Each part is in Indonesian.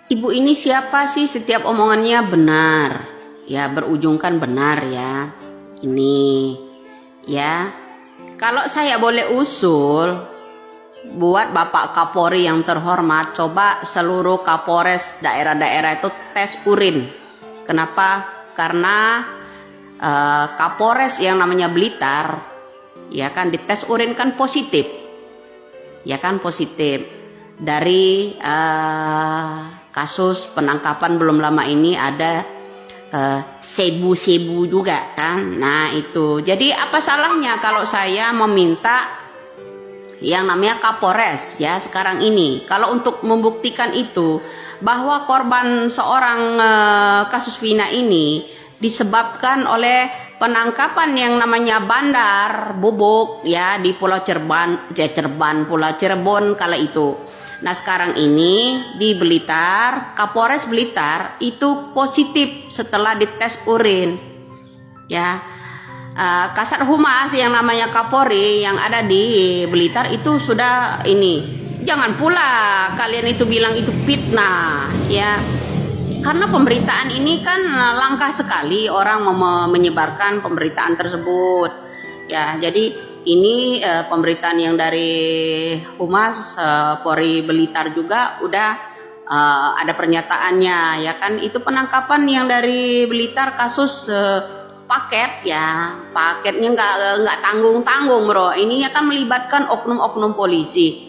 Ibu ini siapa sih? Setiap omongannya benar, ya berujungkan benar ya. Ini ya, kalau saya boleh usul buat Bapak Kapolri yang terhormat, coba seluruh Kapolres daerah-daerah itu tes urin. Kenapa? Karena Kapolres yang namanya Blitar, ya kan, dites urin kan positif, ya kan, positif dari kasus penangkapan belum lama ini ada sebu-sebu juga kan. Nah itu, jadi apa salahnya kalau saya meminta yang namanya Kapolres ya sekarang ini, kalau untuk membuktikan itu bahwa korban seorang kasus Vina ini disebabkan oleh penangkapan yang namanya bandar bubuk ya di Pulau Pulau Cirebon kala itu. Nah sekarang ini di Blitar, Kapolres Blitar itu positif setelah dites urin ya. Kasat Humas yang namanya Kapolri yang ada di Blitar itu sudah ini, jangan pula kalian itu bilang itu fitnah ya, karena pemberitaan ini kan langka sekali orang menyebarkan pemberitaan tersebut ya. Jadi ini pemberitaan yang dari Humas Polri Blitar juga udah ada pernyataannya ya kan, itu penangkapan yang dari Blitar kasus paket ya, paketnya nggak tanggung-tanggung bro. Ini akan melibatkan oknum-oknum polisi.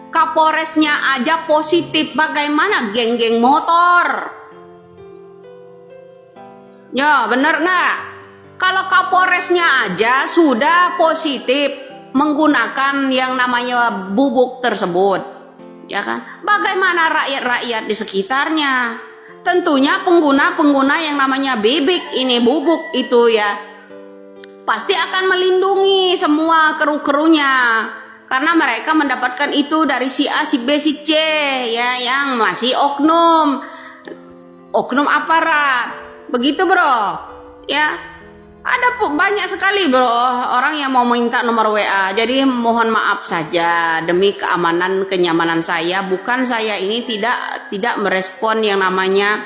Kapolresnya aja positif, bagaimana geng-geng motor? Ya bener nggak? Kalau Kapolresnya aja sudah positif menggunakan yang namanya bubuk tersebut, ya kan? Bagaimana rakyat-rakyat di sekitarnya? Tentunya pengguna yang namanya bibik ini bubuk itu ya pasti akan melindungi semua kru-krunya, karena mereka mendapatkan itu dari si A, si B, si C ya, yang masih oknum aparat begitu bro ya. Ada banyak sekali bro orang yang mau minta nomor WA. Jadi mohon maaf saja demi kenyamanan saya, bukan saya ini tidak merespon yang namanya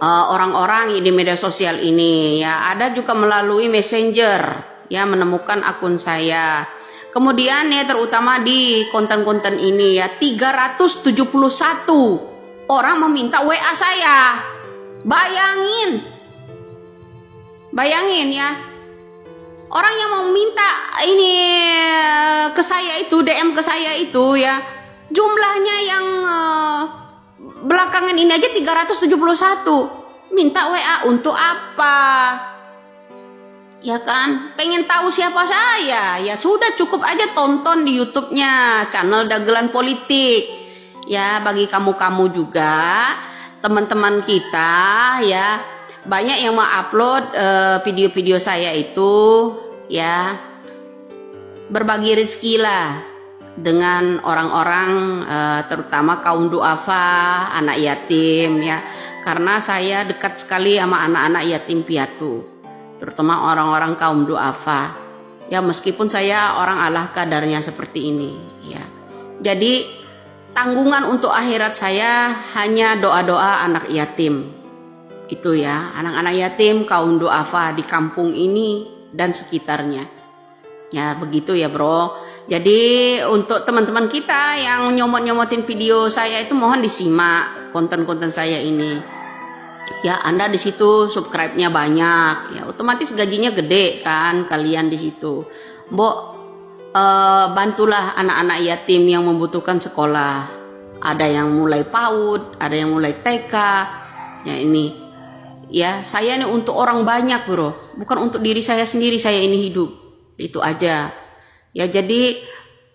orang-orang di media sosial ini ya. Ada juga melalui messenger ya menemukan akun saya. Kemudian ya terutama di konten-konten ini ya 371 orang meminta WA saya. Bayangin ya, orang yang mau minta ini ke saya itu, DM ke saya itu ya, jumlahnya yang belakangan ini aja 371. Minta WA untuk apa? Ya kan, pengen tahu siapa saya? Ya sudah, cukup aja tonton di YouTube-nya channel Dagelan Politik. Ya bagi kamu-kamu juga, teman-teman kita ya, banyak yang mengupload video-video saya itu ya, berbagi rezeki lah dengan orang-orang terutama kaum duafa, anak yatim ya, karena saya dekat sekali sama anak-anak yatim piatu, terutama orang-orang kaum duafa ya, meskipun saya orang Allah kadarnya seperti ini ya. Jadi tanggungan untuk akhirat saya hanya doa-doa anak yatim itu ya, anak-anak yatim kaum duafa di kampung ini dan sekitarnya ya, begitu ya bro. Jadi untuk teman-teman kita yang nyomot-nyomotin video saya itu, mohon disimak konten-konten saya ini ya. Anda di situ subscribe-nya banyak ya, otomatis gajinya gede kan kalian di situ. Mbok bantulah anak-anak yatim yang membutuhkan sekolah, ada yang mulai PAUD, ada yang mulai TK ya. Ini ya, saya ini untuk orang banyak bro, bukan untuk diri saya sendiri. Saya ini hidup, itu aja ya. Jadi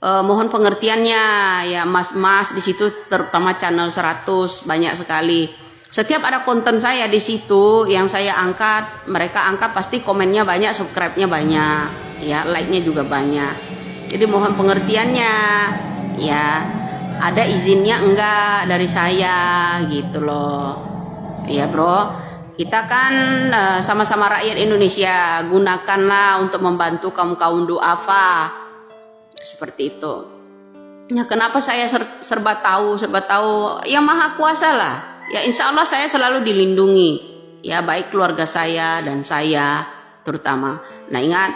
mohon pengertiannya ya mas-mas di situ, terutama channel 100 banyak sekali. Setiap ada konten saya di situ yang saya angkat, mereka angkat pasti komennya banyak, subscribe-nya banyak ya, like-nya juga banyak. Jadi mohon pengertiannya ya, ada izinnya enggak dari saya gitu loh ya bro. Kita kan sama-sama rakyat Indonesia, gunakanlah untuk membantu kaum duafa seperti itu Ya kenapa saya serba tahu, yang maha kuasa lah. Ya insya Allah saya selalu dilindungi. Ya baik keluarga saya dan saya terutama. Nah ingat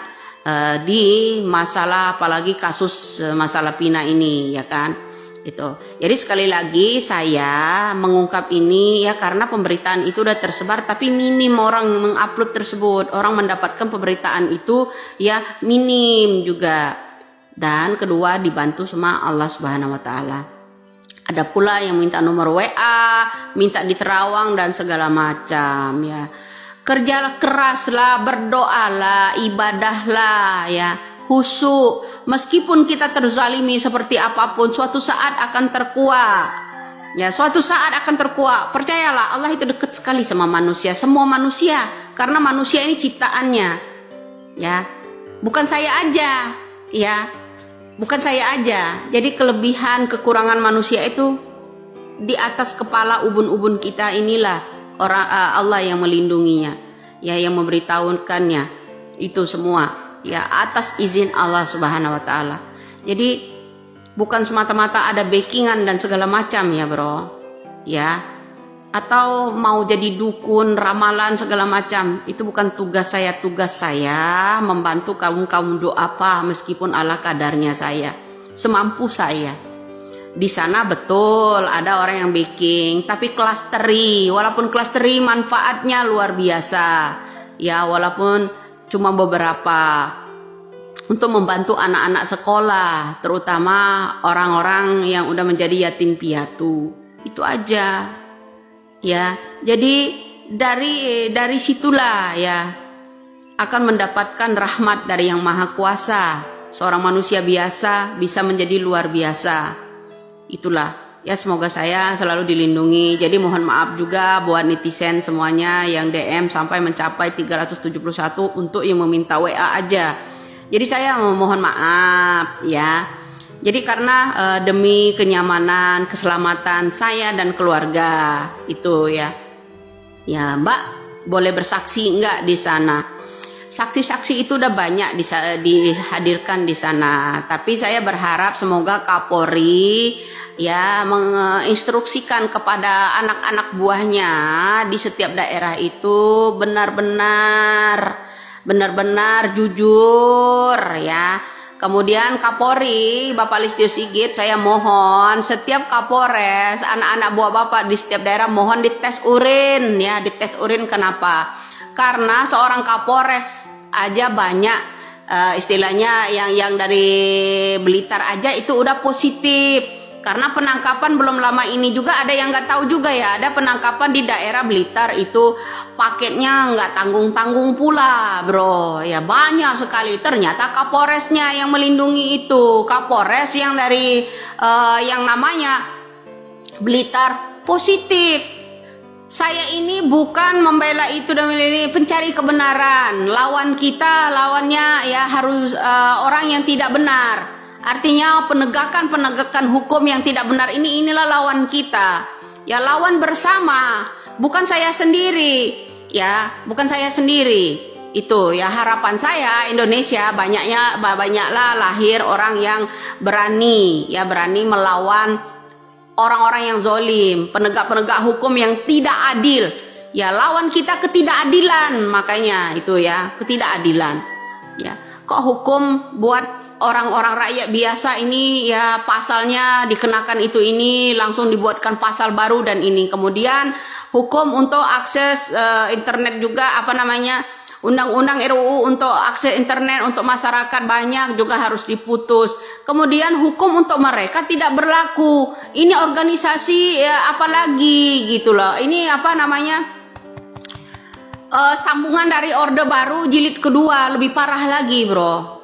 di masalah apalagi kasus masalah Pina ini ya kan. Itu. Jadi sekali lagi saya mengungkap ini ya karena pemberitaan itu udah tersebar tapi minim orang mengupload tersebut. Orang mendapatkan pemberitaan itu ya minim juga. Dan kedua dibantu sama Allah Subhanahu wa taala. Ada pula yang minta nomor WA, minta di Terawang dan segala macam ya. Kerjalah keraslah, berdoalah, ibadahlah ya. Khusyuk, meskipun kita terzalimi seperti apapun, suatu saat akan terkuak. Ya, suatu saat akan terkuak. Percayalah, Allah itu dekat sekali sama manusia, semua manusia, karena manusia ini ciptaannya. Ya. Bukan saya aja, ya. Bukan saya aja. Jadi kelebihan, kekurangan manusia itu di atas kepala ubun-ubun kita inilah Allah yang melindunginya, ya, yang memberitahukannya itu semua. Ya atas izin Allah Subhanahu wa taala. Jadi bukan semata-mata ada backingan dan segala macam ya bro. Ya. Atau mau jadi dukun, ramalan segala macam. Itu bukan tugas saya. Tugas saya membantu kaum du'afa meskipun ala kadarnya saya. Semampu saya. Di sana betul ada orang yang backing, tapi klasteri. Walaupun klasteri manfaatnya luar biasa. Ya walaupun cuma beberapa untuk membantu anak-anak sekolah, terutama orang-orang yang udah menjadi yatim piatu. Itu aja. Ya, jadi dari situlah ya akan mendapatkan rahmat dari Yang Maha Kuasa. Seorang manusia biasa bisa menjadi luar biasa. Itulah. Ya semoga saya selalu dilindungi. Jadi mohon maaf juga buat netizen semuanya yang DM sampai mencapai 371 untuk yang meminta WA aja. Jadi saya mohon maaf ya. Jadi karena demi kenyamanan, keselamatan saya dan keluarga itu ya. Ya Mbak boleh bersaksi enggak di sana? Saksi-saksi itu udah banyak dihadirkan di sana. Tapi saya berharap semoga Kapolri ya menginstruksikan kepada anak-anak buahnya di setiap daerah itu benar-benar jujur ya. Kemudian Kapolri Bapak Listio Sigit, saya mohon setiap Kapolres, anak-anak buah Bapak di setiap daerah mohon dites urin ya, dites urin. Kenapa? Karena seorang Kapolres aja banyak istilahnya yang dari Blitar aja itu udah positif. Karena penangkapan belum lama ini juga ada yang nggak tahu juga ya, ada penangkapan di daerah Blitar itu paketnya nggak tanggung-tanggung pula bro. Ya banyak sekali, ternyata Kapolresnya yang melindungi itu. Kapolres yang dari yang namanya Blitar positif. Saya ini bukan membela itu dan ini, pencari kebenaran. Lawan kita, lawannya ya harus orang yang tidak benar. Artinya penegakan hukum yang tidak benar inilah lawan kita. Ya lawan bersama, bukan saya sendiri. Ya, bukan saya sendiri. Itu ya harapan saya Indonesia banyaklah lahir orang yang berani melawan orang-orang yang zolim, penegak-penegak hukum yang tidak adil. Ya lawan kita ketidakadilan, makanya itu ya ketidakadilan. Ya kok hukum buat orang-orang rakyat biasa ini ya pasalnya dikenakan ini langsung dibuatkan pasal baru dan ini. Kemudian hukum untuk akses internet juga undang-undang RUU untuk akses internet untuk masyarakat banyak juga harus diputus. Kemudian hukum untuk mereka tidak berlaku. Ini organisasi ya, apalagi gitu loh. Ini sambungan dari Orde Baru jilid kedua, lebih parah lagi bro.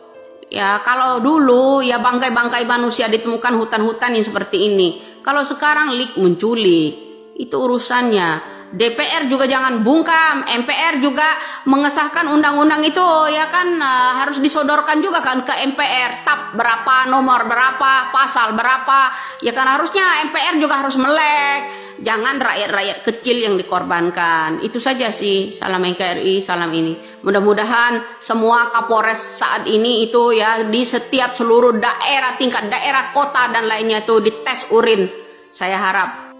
Ya kalau dulu ya bangkai-bangkai manusia ditemukan hutan-hutan yang seperti ini. Kalau sekarang menculik, itu urusannya. DPR juga jangan bungkam, MPR juga mengesahkan undang-undang itu ya kan harus disodorkan juga kan ke MPR. Tab berapa, nomor berapa, pasal berapa. Ya kan harusnya MPR juga harus melek. Jangan rakyat-rakyat kecil yang dikorbankan. Itu saja sih. Salam NKRI, salam ini. Mudah-mudahan semua Kapolres saat ini itu ya di setiap seluruh daerah, tingkat daerah, kota dan lainnya itu dites urin. Saya harap